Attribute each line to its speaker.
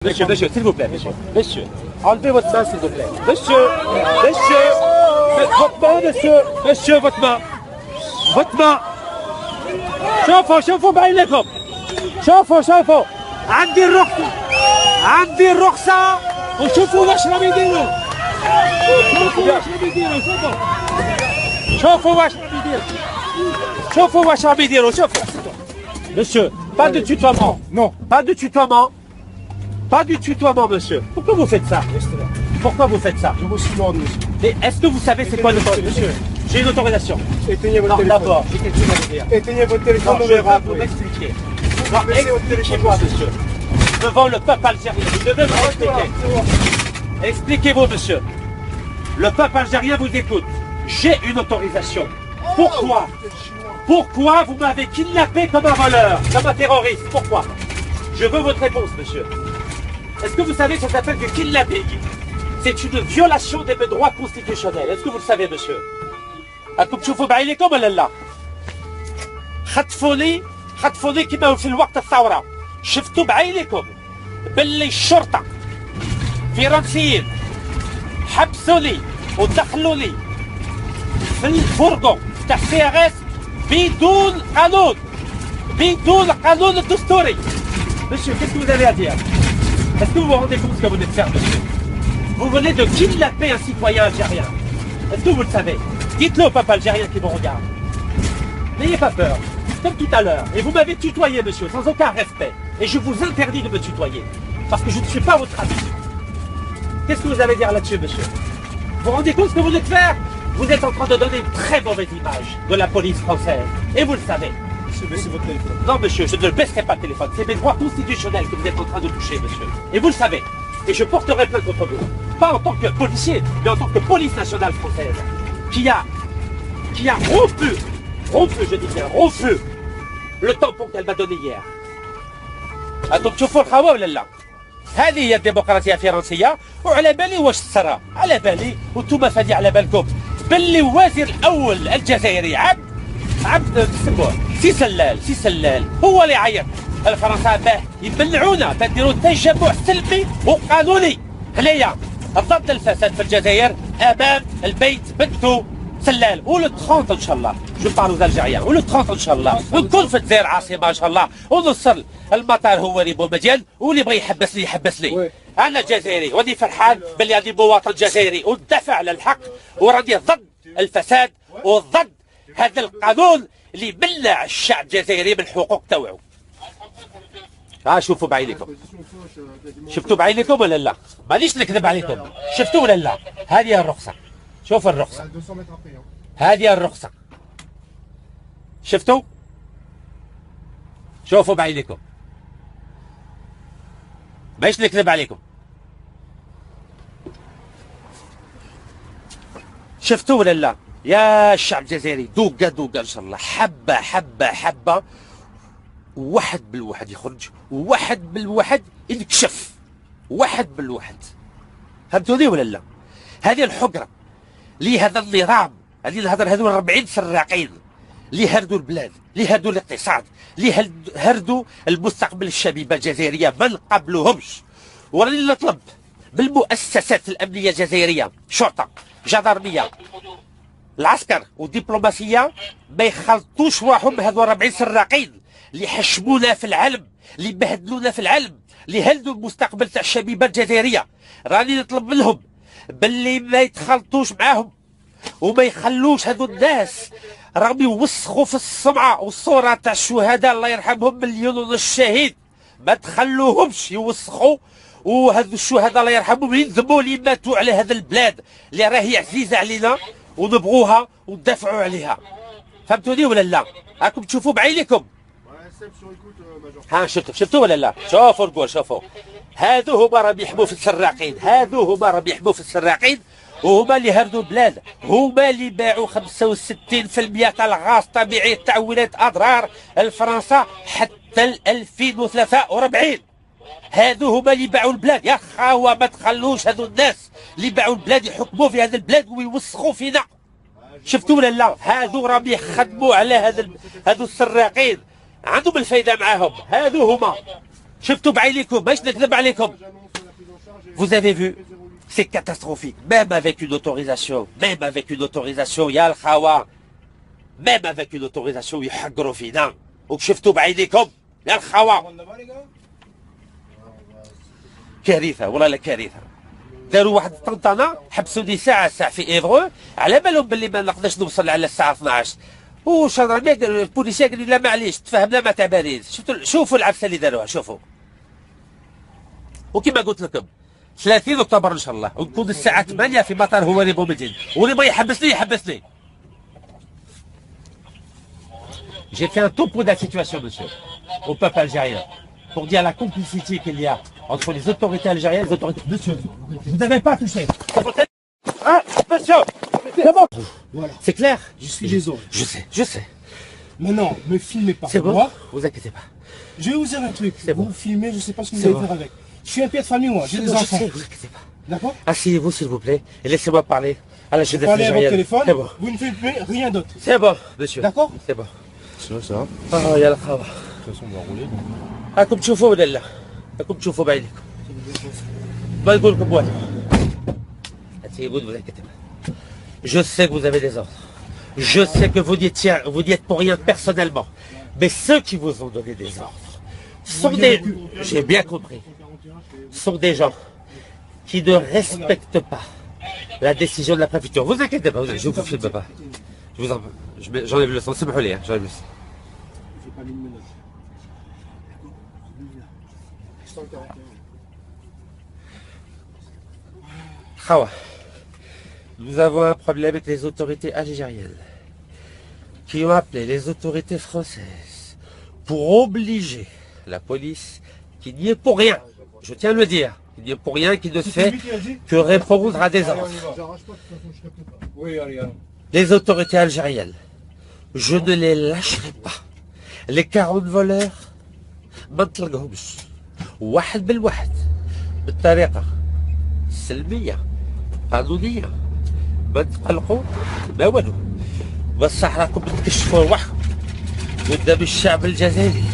Speaker 1: Monsieur, s'il vous plaît, monsieur. Enlevez votre main, s'il vous plaît. Monsieur, votre main, monsieur, votre main. شوفوا بعينكم. شوفوا. عندي الرخصة وشوفوا واش راهم يديروا. شوفوا واش راهم يديروا. Monsieur, pas de tutoiement. Non. Pas de tutoiement, monsieur. Pourquoi vous faites ça? Je vous suis demandé, monsieur. Mais est-ce que vous savez c'est quoi le temps, monsieur? J'ai une autorisation. Éteignez votre téléphone. D'abord, j'ai quelque chose à vous dire. Éteignez votre téléphone. Je vais vous m'expliquer. Expliquez-moi, monsieur. Devant le peuple algérien, vous devez me expliquer. Expliquez-vous, monsieur. Le peuple algérien vous écoute. J'ai une autorisation. Pourquoi vous m'avez kidnappé comme un voleur, comme un terroriste? Pourquoi? Je veux votre réponse, monsieur. Est-ce que vous savez que ça s'appelle du kidnapping? C'est une violation des droits constitutionnels. Est-ce que vous le savez, monsieur? راكم تشوفوا بعينيكم ولا لا؟ خطفوني كما في الوقت الثورة. شفتوا بعينيكم باللي الشرطة فرنسيين حبسوني ودخلوني في الفرقة تاع CRS بدون قانون الدستوري. Monsieur, qu'est-ce que vous avez à dire? Est-ce que vous vous rendez compte ce que vous venez de faire, monsieur? Vous venez de kidnapper un citoyen algérien. Est-ce que vous le savez? Dites-le au peuple algérien qui vous regarde. N'ayez pas peur, comme tout à l'heure. Et vous m'avez tutoyé, monsieur, sans aucun respect. Et je vous interdis de me tutoyer, parce que je ne suis pas votre ami. Qu'est-ce que vous avez à dire là-dessus, monsieur? Vous vous rendez compte ce que vous venez de faire? Vous êtes en train de donner une très mauvaise image de la police française. Et vous le savez. Monsieur, baissez votre téléphone. Non, monsieur, je ne baisserai pas le téléphone. C'est mes droits constitutionnels que vous êtes en train de toucher, monsieur. Et vous le savez. Et je porterai plainte contre vous. Pas en tant que policier, mais en tant que police nationale française. Qui a rompu, je dis bien, rompu le tampon qu'elle m'a donné hier. انتم تشوفوا الخوا ولا لا؟ هذه هي الديمقراطيه الفرنسيه وعلى بالي واش تصرى، على بالي وانتم فادي على بالكم باللي الوزير الاول الجزائري عبد سموه سي سلال هو اللي عيط الفرنسا باه يمنعونا تديروا تجمع سلمي وقانوني هنايا ضد الفساد في الجزائر امام البيت بنته سلال. ولو 30 ان شاء الله جو بارلو الجزائريين ولو 30 ان شاء الله نكون في الجزائر عاصمه ان شاء الله ونوصل المطار هو اللي بو مديان واللي بغى يحبس لي. انا جزائري وراني فرحان باللي راني مواطن جزائري وندافع على الحق وراني ضد الفساد وضد هذا القانون اللي منع الشعب الجزائري من الحقوق تاوعو. شوفوا بعينكم. شفتوا بعينكم ولا لا؟ مانيش نكذب عليكم. شفتوا ولا لا؟ هذه الرخصة. شوفوا الرخصة. هذه الرخصة. شفتوا؟ شوفوا بعينكم. مانيش نكذب عليكم. شفتوا ولا لا؟ يا الشعب الجزائري دوقة ان شاء الله حبة واحد بالواحد يخرج وواحد بالواحد ينكشف واحد بالواحد. فهمتوني ولا لا؟ هذه الحقرة اللي هذا النظام اللي نهضر هذول 40 سراقين اللي هردوا البلاد اللي هردوا الاقتصاد اللي هردوا المستقبل الشبيبة الجزائرية ما نقبلوهمش. وراني نطلب بالمؤسسات الأمنية الجزائرية شرطة جدارمية العسكر والدبلوماسية ما يخلطوش روحهم بهذول 40 سراقين اللي حشمونا في العلم اللي بهدلونا في العلم اللي هلدوا المستقبل تاع الشبيبة الجزائرية. راني نطلب منهم باللي ما يتخلطوش معاهم وما يخلوش هذو الناس راهم يوسخوا في السمعة والصورة تاع الشهداء الله يرحمهم مليون ونص شهيد ما تخلوهمش يوسخوا. وهذو الشهداء الله يرحمهم يندموا اللي ماتوا على هذا البلاد اللي راهي عزيزة علينا ونبغوها وندافعوا عليها. فهمتوني ولا لا؟ راكم تشوفوا بعينكم. شفتوا ولا لا؟ شوفوا نقول شوفوا هادو هما راهم يحموا في السراقين وهما اللي هردوا البلاد هما اللي باعوا 65% تاع الغاز الطبيعي تاع ولاية أضرار لفرنسا حتى 2043. هادو هما اللي باعوا البلاد. يا خاوة ما تخلوش هادو الناس اللي باعوا البلاد يحكموا في هذا البلاد ويوسخوا فينا. شفتوا ولا لا؟ هادو راهم يخدموا على هادو السراقين عندهم الفايدة معاهم. هادو هما شفتوا بعينيكم ماش نكذب عليكم. Vous avez vu, c'est catastrophique. Même avec une autorisation, يا الخوا. Même avec une autorisation يحقروا فينا. وشفتوا بعينيكم يا الخوا. كارثة والله لا كارثة. داروا واحد الطنطنة حبسوني ساعة في ايفرو على بالهم باللي ما نقدرش نوصل على الساعة 12. وشنرمي البوليسيه قال لي لا معليش تفاهمنا ما تعبانيش. شوفوا العبسة اللي داروها شوفوا. وكما قلت لكم 30 اكتوبر ان شاء الله ونكون الساعة 8 في مطار هواري بومدين واللي ما يحبسني. J'ai fait un topo de la situation, monsieur, au peuple algérien, pour dire la complicité qu'il y a entre les autorités algériennes et les autorités... Monsieur, vous n'avez pas touché. Ah, monsieur, c'est bon.
Speaker 2: Voilà.
Speaker 1: C'est clair?
Speaker 2: Je suis désolé.
Speaker 1: Je sais.
Speaker 2: Maintenant, me filmez pas.
Speaker 1: C'est bon,
Speaker 2: moi.
Speaker 1: vous inquiétez pas.
Speaker 2: Je vais vous dire un truc.
Speaker 1: C'est bon.
Speaker 2: Vous filmez, je sais pas ce que vous
Speaker 1: C'est
Speaker 2: allez
Speaker 1: bon.
Speaker 2: faire avec. Je suis un père de famille, moi. J'ai des enfants.
Speaker 1: Je sais, vous inquiétez pas.
Speaker 2: D'accord?
Speaker 1: Asseyez-vous, s'il vous plaît, et laissez-moi parler à la jeunesse
Speaker 2: Parlez à votre
Speaker 1: algérienne.
Speaker 2: téléphone.
Speaker 1: C'est bon.
Speaker 2: Vous ne filmez rien d'autre.
Speaker 1: C'est bon, monsieur.
Speaker 2: D'accord?
Speaker 1: C'est bon.
Speaker 2: Ça va.
Speaker 1: اه يا الخوا.
Speaker 2: De toute façon, on va rouler.
Speaker 1: راكم تشوفوا ولا لا؟ راكم تشوفوا بعينيكم. ما نقول لكم والو. Asseyez-vous, ne vous inquiétez pas. Je sais que vous avez des ordres. Je sais que vous n'y êtes pour rien personnellement. Mais ceux qui vous ont donné des ordres sont des... J'ai bien compris. Sont des gens qui ne respectent pas la décision de la préfecture. Vous inquiétez pas, je ne vous filme pas. J'enlève le son, c'est bon, j'enlève le son. Khawa, nous avons un problème avec les autorités algériennes qui ont appelé les autorités françaises pour obliger la police qui n'y est pour rien, je tiens à le dire, qui n'y est pour rien, qui ne fait que répondre à des ordres. Les autorités algériennes, je ne les lâcherai pas. Les 40 voleurs ما نطلقهمش واحد بالواحد بالطريقة السلمية قانونية. ما تقلقوا ما والو، بصح راكم تكشفوا روحكم قدام الشعب الجزائري.